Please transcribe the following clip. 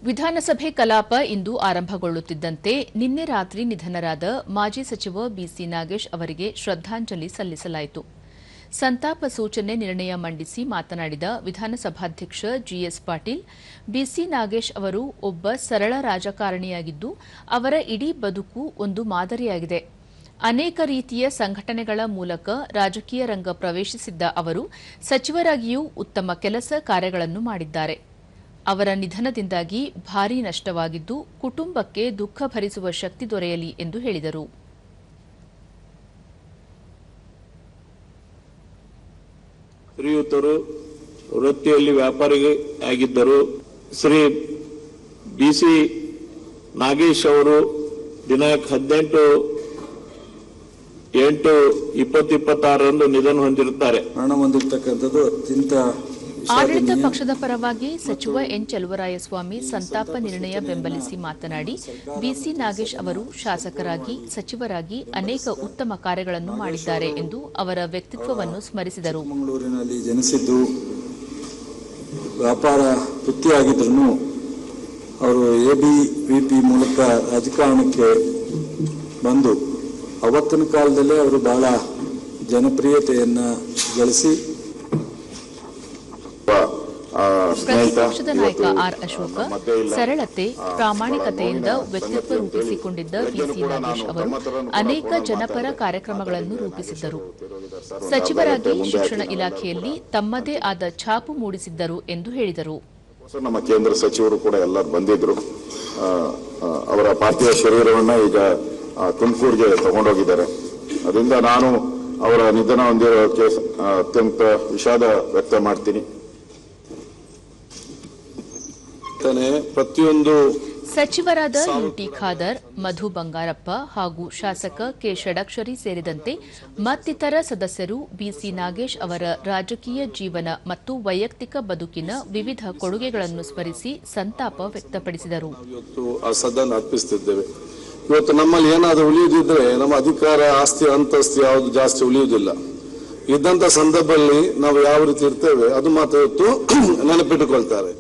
ವಿಧಾನಸಭೆ ಕಲಾಪ ಇಂದು ಆರಂಭಗೊಳ್ಳುತ್ತಿದ್ದಂತೆ ನಿನ್ನೆ ರಾತ್ರಿ ನಿಧನರಾದ ಮಾಜಿ ಸಚಿವ ಬಿಸಿ ನಾಗೇಶ್ ಅವರಿಗೆ ಶ್ರದ್ದಾಂಜಲಿ ಸಲ್ಲಿಸಲಾಯಿತು. ಸಂತಾಪ ಸೂಚನೆ ನಿರ್ಣಯ ಮಂಡಿಸಿ ಮಾತನಾಡಿದ ವಿಧಾನಸಭಾಧ್ಯಕ್ಷ ಜಿಎಸ್ ಪಾಟೀಲ್, ಬಿಸಿ ನಾಗೇಶ್ ಅವರು ಒಬ್ಬ ಸರಳ ರಾಜಕಾರಣಿಯಾಗಿದ್ದು ಅವರ ಇಡೀ ಬದುಕು ಒಂದು ಮಾದರಿಯಾಗಿದೆ. ಅನೇಕ ರೀತಿಯ ಸಂಘಟನೆಗಳ ಮೂಲಕ ರಾಜಕೀಯ ರಂಗ ಪ್ರವೇಶಿಸಿದ್ದ ಅವರು ಸಚಿವರಾಗಿಯೂ ಉತ್ತಮ ಕೆಲಸ ಕಾರ್ಯಗಳನ್ನು ಮಾಡಿದ್ದಾರೆ. ಅವರ ನಿಧನದಿಂದಾಗಿ ಭಾರೀ ನಷ್ಟವಾಗಿದ್ದು ಕುಟುಂಬಕ್ಕೆ ದುಃಖ ಭರಿಸುವ ಶಕ್ತಿ ದೊರೆಯಲಿ ಎಂದು ಹೇಳಿದರು. ಶ್ರೀಯುತರು ವೃತ್ತಿಯಲ್ಲಿ ವ್ಯಾಪಾರಿಯಾಗಿದ್ದರು. ಶ್ರೀ ಬಿಸಿ ನಾಗೇಶ್ ಅವರು ದಿನಾಂಕ 18/8/2026 ನಿಧನ ಹೊಂದಿರುತ್ತಾರೆ. ಮರಣ ಹೊಂದಿರತಕ್ಕಂಥದ್ದು ಅತ್ಯಂತ ಆಡಳಿತ ಪಕ್ಷದ ಪರವಾಗಿ ಸಚಿವ ಎನ್ ಚಲುವರಾಯಸ್ವಾಮಿ ಸಂತಾಪ ನಿರ್ಣಯ ಬೆಂಬಲಿಸಿ ಮಾತನಾಡಿ, ಬಿಸಿ ನಾಗೇಶ್ ಅವರು ಶಾಸಕರಾಗಿ, ಸಚಿವರಾಗಿ ಅನೇಕ ಉತ್ತಮ ಕಾರ್ಯಗಳನ್ನು ಮಾಡಿದ್ದಾರೆ ಎಂದು ಅವರ ವ್ಯಕ್ತಿತ್ವವನ್ನು ಸ್ಮರಿಸಿದರು. ಮಂಗಳೂರಿನಲ್ಲಿ ಜನಿಸಿದ್ದು ವ್ಯಾಪಾರ ವೃತ್ತಿಯಾಗಿದ್ರೂ ಅವರು ಎಬಿವಿಪಿ ಮೂಲಕ ರಾಜಕಾರಣಕ್ಕೆ ಬಂದು ಅವತ್ತಿನ ಕಾಲದಲ್ಲೇ ಅವರು ಬಹಳ ಜನಪ್ರಿಯತೆಯನ್ನ ಗಳಿಸಿ ಪ್ರತಿಪಕ್ಷದ ನಾಯಕ ಆರ್ ಅಶೋಕ ಸರಳತೆ, ಪ್ರಾಮಾಣಿಕತೆಯಿಂದ ವ್ಯಕ್ತಿತ್ವ ರೂಪಿಸಿಕೊಂಡಿದ್ದ ಬಿಸಿ ನಾಗೇಶ್ ಅವರು ಅನೇಕ ಜನಪರ ಕಾರ್ಯಕ್ರಮಗಳನ್ನು ರೂಪಿಸಿದ್ದರು. ಸಚಿವರಾಗಿ ಶಿಕ್ಷಣ ಇಲಾಖೆಯಲ್ಲಿ ತಮ್ಮದೇ ಆದ ಛಾಪು ಮೂಡಿಸಿದ್ದರು ಎಂದು ಹೇಳಿದರು. ನಮ್ಮ ಕೇಂದ್ರ ಸಚಿವರು ಕೂಡ ಎಲ್ಲರೂ ಬಂದಿದ್ರು. ಅವರ ಪಾರ್ಥಿವ ಶರೀರವನ್ನ ಈಗ ತುಮಕೂರಿಗೆ ತಗೊಂಡೋಗಿದ್ದಾರೆ. ಅದರಿಂದ ನಾನು ಅವರ ನಿಧನ ಹೊಂದಿರೋಕ್ಕೆ ಅತ್ಯಂತ ವಿಷಾದ ವ್ಯಕ್ತ ಮಾಡ್ತೀನಿ. ಪ್ರತಿಯೊಂದು ಸಚಿವರಾದ ಯುಟಿ ಖಾದರ್, ಮಧು ಬಂಗಾರಪ್ಪ ಹಾಗೂ ಶಾಸಕ ಕೆ ಷಡಕ್ಷರಿ ಸೇರಿದಂತೆ ಮತ್ತಿತರ ಸದಸ್ಯರು ಬಿಸಿ ನಾಗೇಶ್ ಅವರ ರಾಜಕೀಯ ಜೀವನ ಮತ್ತು ವೈಯಕ್ತಿಕ ಬದುಕಿನ ವಿವಿಧ ಕೊಡುಗೆಗಳನ್ನು ಸ್ಮರಿಸಿ ಸಂತಾಪ ವ್ಯಕ್ತಪಡಿಸಿದರು. ಸದನ ಅರ್ಪಿಸುತ್ತಿದ್ದೇವೆ. ಇವತ್ತು ನಮ್ಮಲ್ಲಿ ಏನಾದರೂ ಉಳಿಯುವುದಿದ್ರೆ ನಮ್ಮ ಅಧಿಕಾರ, ಆಸ್ತಿ, ಅಂತಸ್ತು ಯಾವುದು ಜಾಸ್ತಿ ಉಳಿಯುವುದಿಲ್ಲ. ಇದ್ದಂಥ ಸಂದರ್ಭದಲ್ಲಿ ನಾವು ಯಾವ ರೀತಿ ಇರ್ತೇವೆ ಅದು ಮಾತ್ರ ನೆನಪಿಟ್ಟುಕೊಳ್ತಾರೆ.